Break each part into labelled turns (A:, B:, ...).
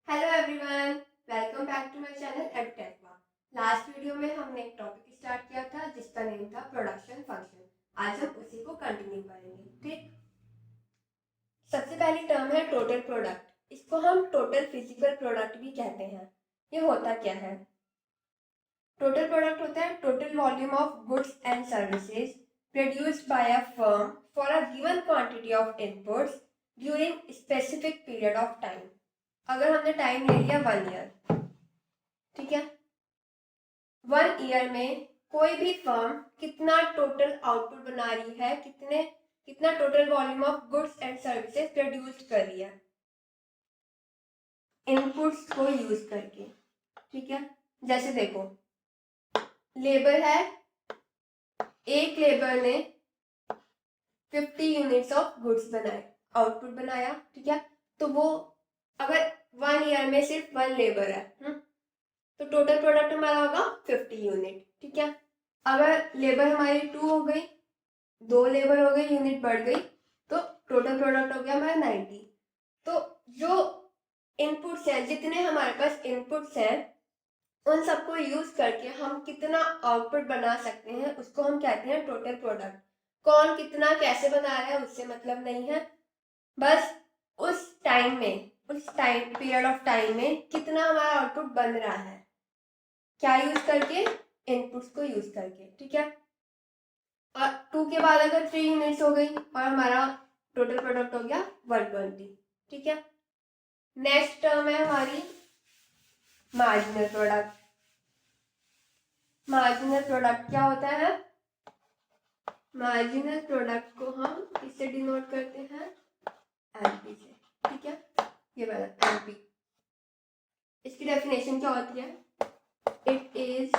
A: Hello everyone, welcome back to my channel एडटेकवा। Last video में हमने एक टॉपिक स्टार्ट किया था जिसका नेम था प्रोडक्शन फंक्शन। आज हम उसी को कंटिन्यू करेंगे। ठीक, सबसे पहली टर्म है टोटल प्रोडक्ट। इसको हम टोटल फिजिकल प्रोडक्ट भी कहते हैं। ये होता क्या है? टोटल प्रोडक्ट होता है total volume of goods and services produced by a firm for a given quantity of inputs during specific period of time. अगर हमने टाइम ले लिया 1 ईयर, ठीक है, 1 ईयर में कोई भी फर्म कितना टोटल आउटपुट बना रही है, कितना total volume of goods and services produce कर रही है इनपुट्स को यूज करके। ठीक है, जैसे देखो, लेबर है, एक लेबर ने 50 यूनिट्स ऑफ गुड्स बनाए, आउटपुट बनाया। ठीक है, तो वो अगर 1 ईयर में सिर्फ 1 लेबर है, तो टोटल प्रोडक्ट हमारा होगा 50 यूनिट। ठीक है, अगर लेबर हमारी 2 हो गई, 2 लेबर हो गई, यूनिट बढ़ गई, तो टोटल प्रोडक्ट हो गया हमारा 90। तो जो इनपुट्स हैं, जितने हमारे पास इनपुट्स हैं, उन सबको यूज करके हम कितना आउटपुट बना सकते हैं उसको हम कहते हैं टोटल प्रोडक्ट। कौन कितना कैसे बना रहा है उससे मतलब नहीं है, बस उस टाइम में, उस टाइम पीरियड ऑफ टाइम में कितना हमारा आउटपुट बन रहा है, क्या यूज करके, इनपुट्स को यूज करके। ठीक है, और 2 के बाद अगर 3 यूनिट्स हो गई और हमारा टोटल प्रोडक्ट हो गया 120। ठीक है, नेक्स्ट टर्म है हमारी मार्जिनल प्रोडक्ट। मार्जिनल प्रोडक्ट क्या होता है? मार्जिनल प्रोडक्ट को हम किससे डिनोट करते हैं? एमपी से। ठीक है, ये वाला एमपी। इसकी डेफिनेशन क्या होती है? It is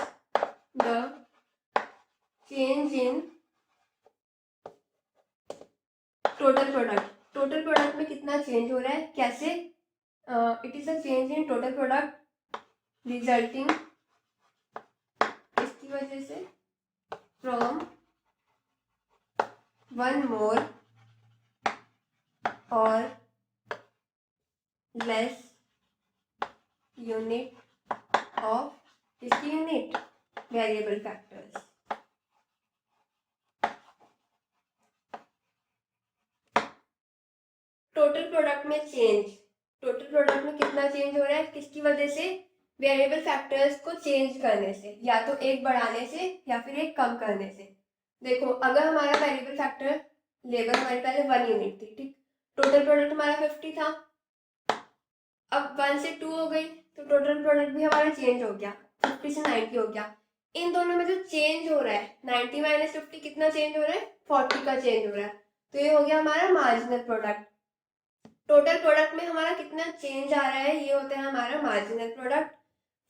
A: the change in total product. Total product में कितना चेंज हो रहा है, कैसे? It is a change in total product resulting, इसकी वजह से, फ्रॉम 1 मोर और लेस यूनिट ऑफ, इसकी unit variable factors. Total product में चेंज, टोटल प्रोडक्ट में कितना चेंज हो रहा है, किसकी वजह से? वेरिएबल फैक्टर्स को चेंज करने से, या तो एक बढ़ाने से या फिर एक कम करने से। देखो, अगर हमारा वेरिएबल फैक्टर लेबर हमारे पहले 1 यूनिट थी, ठीक, टोटल प्रोडक्ट हमारा 50 था, अब 1 से 2 हो गई, तो टोटल प्रोडक्ट भी हमारा चेंज हो गया, 50 से 90 हो गया। इन दोनों में जो चेंज हो रहा है, 90 माइनस 50 कितना चेंज हो रहा है? 40 का चेंज हो रहा है। तो ये हो गया हमारा मार्जिनल प्रोडक्ट। टोटल प्रोडक्ट में हमारा कितना चेंज आ रहा है, ये होता है हमारा मार्जिनल प्रोडक्ट।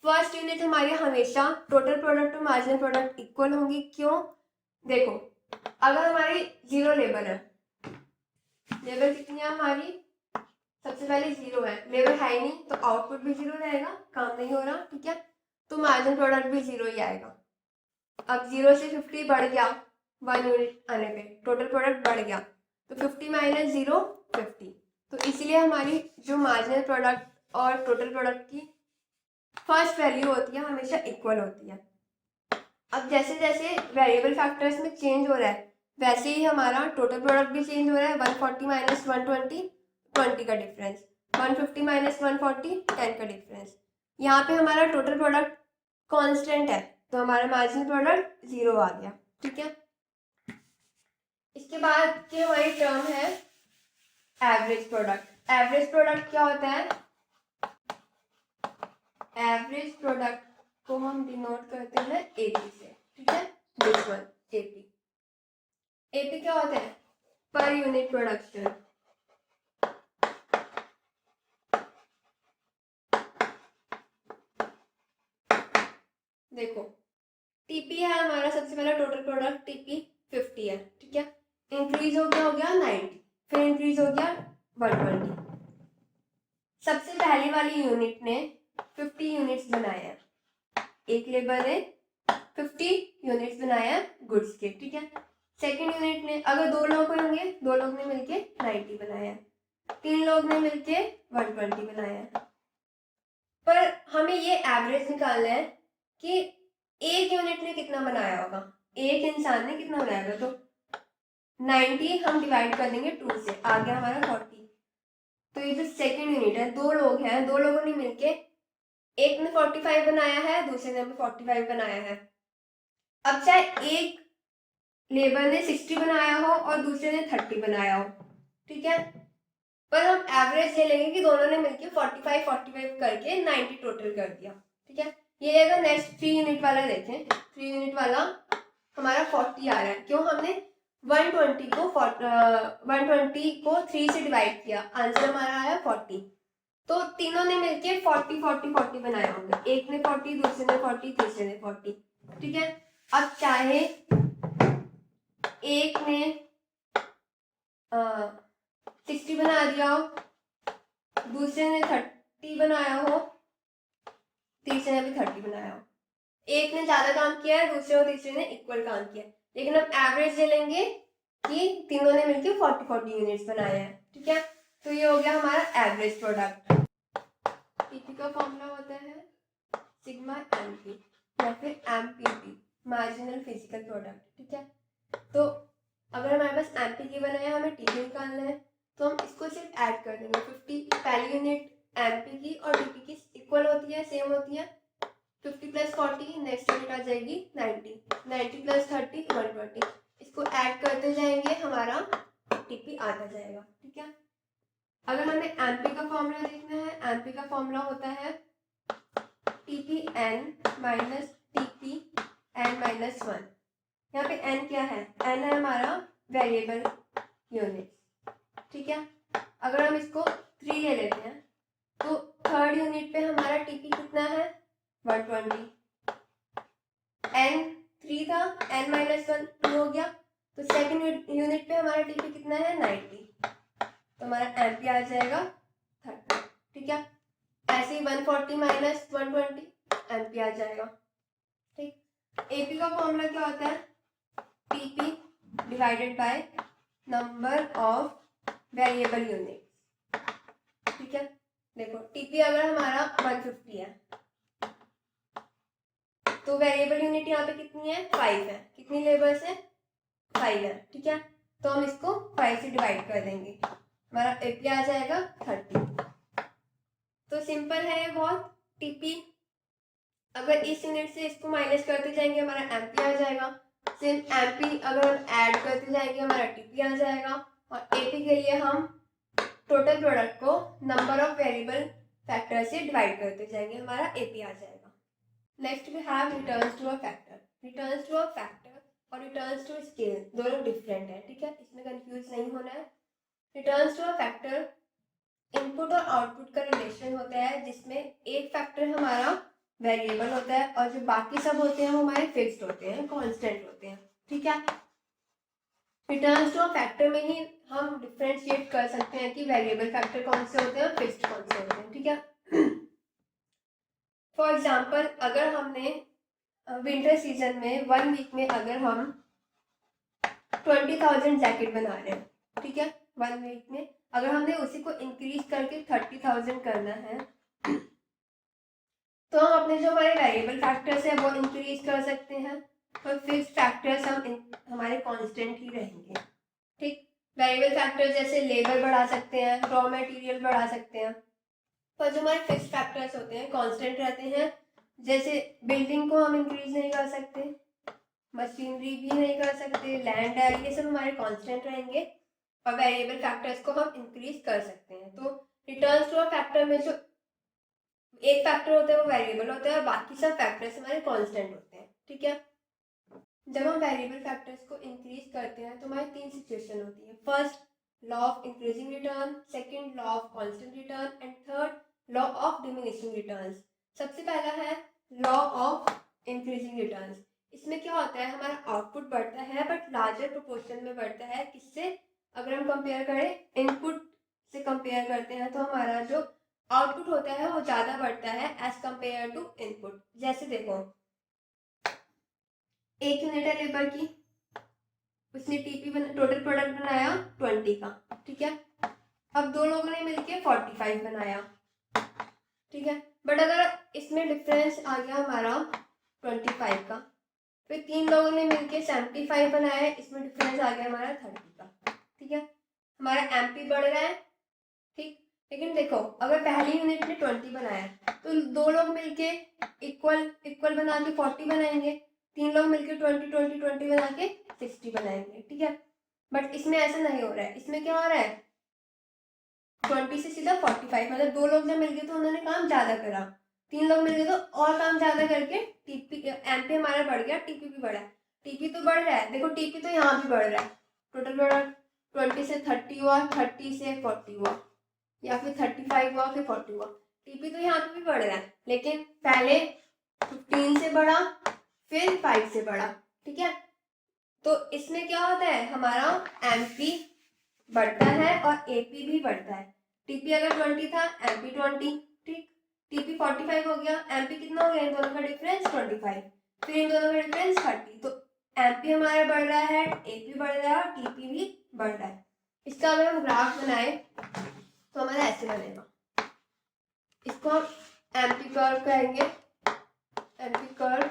A: फर्स्ट यूनिट हमारी हमेशा टोटल प्रोडक्ट और मार्जिनल प्रोडक्ट इक्वल होंगी। क्यों? देखो, अगर हमारी 0 लेबर है, लेबर कितनी है हमारी? सबसे पहले 0 है, लेबर है ही नहीं, तो आउटपुट भी 0 रहेगा, काम नहीं हो रहा। ठीक है, तो मार्जिनल प्रोडक्ट भी 0 ही आएगा। अब 0 से 50 बढ़ गया, 1 यूनिट आने पे टोटल प्रोडक्ट बढ़ गया, तो 50 माइनस 0 50। तो इसलिए हमारी जो मार्जिनल प्रोडक्ट और टोटल प्रोडक्ट की फर्स्ट वैल्यू होती है हमेशा इक्वल होती है। अब जैसे जैसे वेरिएबल फैक्टर्स में चेंज हो रहा है, वैसे ही हमारा टोटल प्रोडक्ट भी चेंज हो रहा है। 140 माइनस 120, 20 का डिफरेंस, 150 माइनस 140, 10 का डिफरेंस। यहाँ पे हमारा टोटल प्रोडक्ट कांस्टेंट है, तो हमारा मार्जिनल प्रोडक्ट 0 आ गया। ठीक है, इसके बाद की हमारी टर्म है एवरेज प्रोडक्ट। एवरेज प्रोडक्ट क्या होता है? एवरेज प्रोडक्ट को हम डिनोट करते हैं एपी से। ठीक है, दिस वन एपी। एपी क्या होता है? Per unit production. देखो, टीपी है हमारा सबसे पहला टोटल प्रोडक्ट, टीपी 50 है। ठीक है, इंक्रीज हो गया 90, फिर इंक्रीज हो गया 120। सबसे पहली वाली यूनिट ने 50 यूनिट्स बनाए हैं, एक लेबर ने 50 यूनिट्स बनाया गुड्स के। ठीक है, सेकंड यूनिट ने, अगर 2 लोग होंगे, 2 लोग ने मिलके 90 बनाया, 3 लोग ने मिलके 120 बनाया, हमें ये एवरेज निकालना है कि एक यूनिट ने कितना बनाया होगा, एक इंसान ने कितना बनाया होगा। तो 90 हम डिवाइड कर देंगे 2 से, आ गया हमारा 40। तो ये जो सेकंड यूनिट है, दो लोग हैं, दो लोगों ने मिलके, एक ने 45 बनाया है, दूसरे ने भी 45 बनाया है। अब चाहे एक लेबर ने 60 बनाया हो और दूसरे ने 30 बनाया हो, ठीक है, पर हम एवरेज ले लेंगे कि दोनों ने मिलके 45 करके 90 टोटल कर दिया, ठीक है। ये अगर नेक्स्ट 3 यूनिट वाला देखें, 3 यूनिट वाला हमारा 40 आ रहा है, क्यों, हमने 120 को 3 से डिवाइड किया, आंसर हमारा आया 40। तो तीनों ने मिलके 40 बनाया होंगे, एक ने 40, दूसरे ने 40, तीसरे ने 40, ठीक है। अब चाहे एक ने 60 बना दिया हो, दूसरे ने 30 बनाया हो, तीसरे ने भी 30 बनाया हो, एक ने ज्यादा काम किया है, दूसरे और तीसरे ने इक्वल काम किया, लेकिन हम एवरेज ले लेंगे कि तीनों ने मिलकर 40 यूनिट्स बनाए हैं, ठीक है। तो ये हो गया हमारा एवरेज प्रोडक्ट। पीपी का फॉर्मूला होता है सिग्मा एमपी या फिर एमपीपी, मार्जिनल फिजिकल प्रोडक्ट, ठीक है। तो अगर हमारे पास एमपी की बनाया है, हमें टीपी निकालना है, तो हम इसको सिर्फ ऐड कर देंगे। 50 पहली यूनिट एमपी की और टीपी की इक्वल होती है, सेम होती है। 50 + 40, नेक्स्ट यूनिट आ जाएगी 90, 90 + 30 120, इसको ऐड करते जाएंगे, हमारा टीपी आता जाएगा, ठीक है। अगर हमें एमपी का फॉर्मूला देखना है, एमपी का फॉर्मूला होता है TP N minus TP N minus 1। यहाँ पे एन क्या है, एन है हमारा वेरिएबल यूनिट, ठीक है। अगर हम इसको 3 ले लेते हैं, तो थर्ड यूनिट पे हमारा टीपी कितना है 120, एन 3 था, एन माइनस 1 2 हो गया, तो सेकंड यूनिट पे हमारा टीपी कितना है 90, तो हमारा एमपी आ जाएगा 30, ठीक है। ऐसे ही 140 माइनस 120 एमपी आ जाएगा, ठीक। एपी का फॉर्मूला क्या होता है, TP divided by number of variable unit, ठीक है। देखो टीपी अगर हमारा 150 है, तो वेरिएबल यूनिट यहाँ पे कितनी है 5 है, कितनी लेबर्स है 5 है, ठीक है। तो हम इसको 5 से डिवाइड कर देंगे, हमारा एपी आ जाएगा 30। तो सिंपल है ये बहुत। टीपी अगर इस यूनिट से इसको माइनस करते जाएंगे, हमारा एमपी आ जाएगा। सिर्फ एमपी अगर हम ऐड करते जाएंगे, हमारा टीपी आ जाएगा। और एपी के लिए हम टोटल प्रोडक्ट को नंबर ऑफ वेरिएबल फैक्टर से डिवाइड करते जाएंगे, हमारा एपी आ जाएगा। Next we have returns to a factor. Returns to a factor और रिटर्न्स टू स्केल दोनों डिफरेंट है, ठीक है, इसमें कंफ्यूज नहीं होना है। Returns to a factor input और आउटपुट का रिलेशन होता है, जिसमें एक फैक्टर हमारा वेरिएबल होता है और जो बाकी सब होते हैं वो हमारे फिक्स्ड होते हैं, कांस्टेंट होते हैं, ठीक है। रिटर्न्स टू अ फैक्टर में ही हम डिफरेंशिएट कर सकते हैं कि वेरिएबल फैक्टर कौन से होते हैं और फिक्स्ड कौन से होते हैं, ठीक है। फॉर एग्जाम्पल अगर हमने विंटर सीजन में 1 वीक में अगर हम 20,000 जैकेट बना रहे हैं, ठीक है, 1 वीक में अगर हमने उसी को इंक्रीज करके 30,000 करना है, तो हम अपने जो हमारे वेरिएबल फैक्टर्स है वो इंक्रीज कर सकते हैं और फिक्स्ड फैक्टर्स हमारे कांस्टेंट ही रहेंगे, ठीक। वेरिएबल फैक्टर जैसे लेबर बढ़ा सकते हैं, रॉ मटेरियल बढ़ा सकते हैं, पर जो हमारे फिक्स्ड फैक्टर्स होते हैं कांस्टेंट रहते हैं। जैसे बिल्डिंग को हम इंक्रीज नहीं कर सकते, मशीनरी भी नहीं कर सकते, लैंड है, ये सब हमारे कांस्टेंट रहेंगे और वेरिएबल फैक्टर्स को हम इंक्रीज कर सकते हैं। तो रिटर्न्स टू अ फैक्टर में जो एक फैक्टर होता है वो वेरिएबल होता है और बाकी सब फैक्टर्स हमारे कांस्टेंट होते हैं, ठीक है। जब हम वेरिएबल फैक्टर्स को इंक्रीज करते हैं तो हमारी 3 सिचुएशन होती है। First, law of increasing return, second law of constant return and third law of diminishing returns. सबसे पहला है लॉ ऑफ इंक्रीजिंग रिटर्न्स। इसमें क्या होता है, हमारा आउटपुट बढ़ता है बट लार्जर प्रोपोर्शन में बढ़ता है। किससे, अगर हम कंपेयर करें इनपुट से कंपेयर करते हैं तो हमारा जो आउटपुट होता है वो ज़्यादा बढ़ता है एज कंपेयर टू इनपुट। जैसे देखो एक यूनिट है लेबर की, उसने टीपी टोटल प्रोडक्ट बनाया 20 का, ठीक है। अब दो लोगों ने मिलके 45 बनाया, ठीक ठीक है। बट अगर इसमें डिफरेंस आ गया हमारा 25 का, फिर 3 लोगों ने मिलके 75 बनाया है, इसमें डिफरेंस आ गया हमारा 30 का, ठीक है। हमारा एमपी बढ़ रहा है, ठीक। लेकिन देखो अगर पहली यूनिट ने 20 बनाया तो 2 लोग मिलके इक्वल इक्वल बना के 40 बनाएंगे, 3 लोग मिलके 20 20 20 बना के 60 बनाएंगे, ठीक है। बट इसमें ऐसा नहीं हो रहा है, इसमें क्या हो रहा है 20 से सीधा 45, मतलब 2 लोग जब मिल गए तो उन्होंने काम ज्यादा करा, 3 लोग मिल गए तो और काम ज्यादा करके टीपी एमपी हमारा बढ़ गया, टीपी भी बढ़ा। टीपी तो बढ़ रहा है, देखो टीपी तो यहाँ भी बढ़ रहा है, टोटल प्रोडक्ट 20 से 30 हुआ, 30 से 40 हुआ, या फिर 35 हुआ फिर 40 हुआ, टीपी तो यहाँ पे भी बढ़ रहा है, लेकिन पहले 15 से बढ़ा फिर 5 से बढ़ा, ठीक है। तो इसमें क्या होता है हमारा एमपी बढ़ता है और एपी भी बढ़ता है। टीपी अगर 20 था, एमपी 20, ठीक। टीपी 45 हो गया, एमपी कितना हो गया, इन दोनों का डिफरेंस 25, फिर इन दोनों का डिफरेंस 30। तो एमपी हमारा बढ़ रहा है, एपी बढ़ रहा है और टीपी भी बढ़ रहा है। इसका अगर हम ग्राफ बनाए तो हमारा ऐसे बनेगा, इसको हम एमपी कर्व कहेंगे, एमपी कर्व।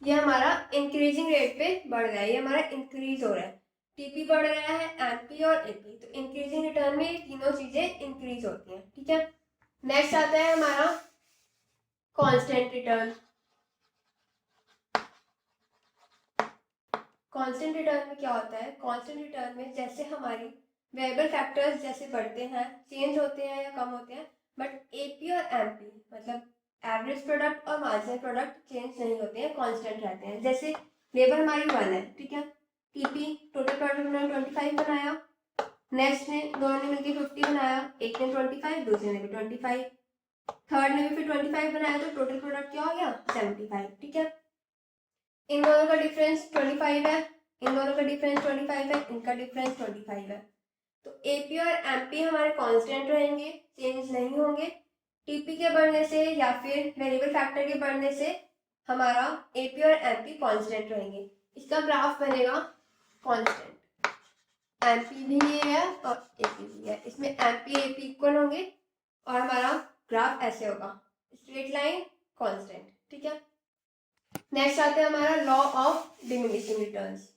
A: ये हमारा इंक्रीजिंग रेट पे बढ़ रहा है, ये हमारा इंक्रीज हो रहा है, टीपी बढ़ रहा है, एमपी और एपी, तो इंक्रीजिंग रिटर्न में ये तीनों चीजें इंक्रीज होती हैं, ठीक है। नेक्स्ट आता है हमारा कांस्टेंट रिटर्न। कांस्टेंट रिटर्न में क्या होता है, कांस्टेंट रिटर्न में जैसे हमारी वेरिएबल फैक्टर्स जैसे बढ़ते हैं, चेंज होते हैं या कम होते हैं, बट एपी और एमपी मतलब एवरेज प्रोडक्ट और मार्जिनल प्रोडक्ट चेंज नहीं होते हैं, कांस्टेंट रहते हैं। जैसे लेबर हमारी 1 है, ठीक है, टीपी टोटल प्रोडक्ट उन्होंने 25 बनाया, नेक्स्ट ने दोनों ने मिलकर 50 बनाया, एक ने 25, दूसरे ने भी 25, थर्ड ने भी फिर 25 बनाया, तो टोटल प्रोडक्ट क्या हो गया 75, ठीक है। इन दोनों का डिफरेंस 25 है, इन दोनों का डिफरेंस 25 है, इनका डिफरेंस 25 है। तो एपी और एमपी हमारे कांस्टेंट रहेंगे, चेंज नहीं होंगे। टीपी के बढ़ने से या फिर वेरिएबल फैक्टर के बढ़ने से हमारा एपी और एमपी कांस्टेंट रहेंगे। इसका ग्राफ बनेगा कांस्टेंट, एमपी भी ये है और एपी भी है, इसमें एमपी एपी इक्वल होंगे और हमारा ग्राफ ऐसे होगा, स्ट्रेट लाइन कांस्टेंट, ठीक है। नेक्स्ट आते हैं हमारा law of diminishing returns.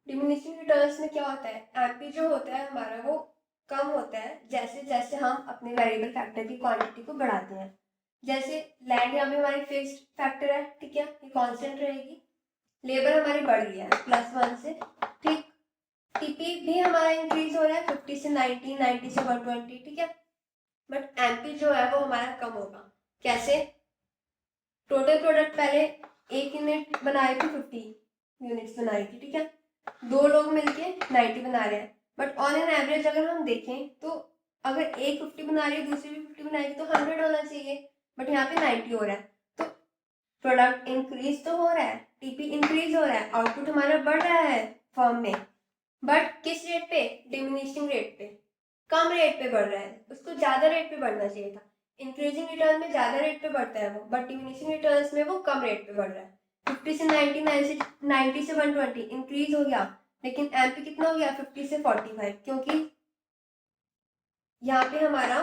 A: Diminishing returns में क्या होता है, एमपी जो होता है हमारा वो कम होता है जैसे जैसे हम अपने वेरिएबल फैक्टर की क्वांटिटी को बढ़ाते हैं। जैसे लैंड यहाँ पे हमारी फिक्स्ड फैक्टर है, ठीक है, ये कांस्टेंट रहेगी। लेबर हमारी बढ़ गई है +1 से, ठीक। टीपी भी हमारा इंक्रीज हो रहा है 50 से 90, 90 से 120, ठीक है। बट एमपी जो है वो हमारा कम होगा। कैसे, टोटल प्रोडक्ट पहले एक यूनिट बनाई थी 50 यूनिट्स बनाई थी, ठीक है, 2 लोग मिलके 90 बना रहे हैं, बट ऑन एन एवरेज अगर हम देखें तो अगर एक 50 बना रही है दूसरी भी 50 बनाएगी तो 100 होना चाहिए, बट यहाँ पे 90 हो रहा है। तो प्रोडक्ट इंक्रीज तो हो रहा है, टीपी इंक्रीज हो रहा है, आउटपुट हमारा बढ़ रहा है फर्म में, बट किस रेट पे, डिमिनिशिंग रेट पे, कम रेट पे बढ़ रहा है, उसको ज्यादा रेट पे बढ़ना चाहिए था। इंक्रीजिंग रिटर्न में ज्यादा रेट पे बढ़ता है वो, बट डिमिनिशिंग रिटर्न्स में वो कम रेट पे बढ़ रहा है। 50 से 90 से 120 इंक्रीज हो गया, लेकिन एमपी कितना हो गया 50 से 45, क्योंकि यहाँ पे हमारा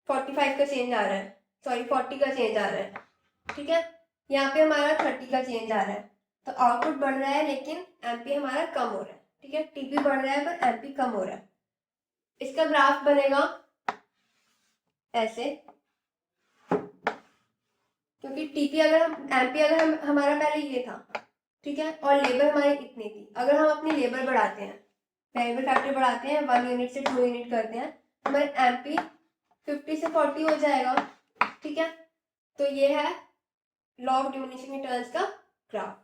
A: 45 का चेंज आ रहा है, सॉरी 40 का चेंज आ रहा है, ठीक है, यहाँ पे हमारा 30 का चेंज आ रहा है। तो आउटपुट बढ़ रहा है लेकिन एमपी हमारा कम हो रहा है, ठीक है, टीपी बढ़ रहा है पर एमपी कम हो रहा है। इसका ग्राफ बनेगा ऐसे, क्योंकि टीपी अगर हम एमपी अगर हम हमारा पहले ये था, ठीक है, और लेबर हमारी इतनी थी, अगर हम अपनी लेबर बढ़ाते हैं, वेरिएबल फैक्टर बढ़ाते हैं 1 यूनिट से 2 यूनिट करते हैं, हमारे एमपी 50 से 40 हो जाएगा, ठीक है। तो ये है लॉ ऑफ डिमिनिशिंग रिटर्न्स का ग्राफ।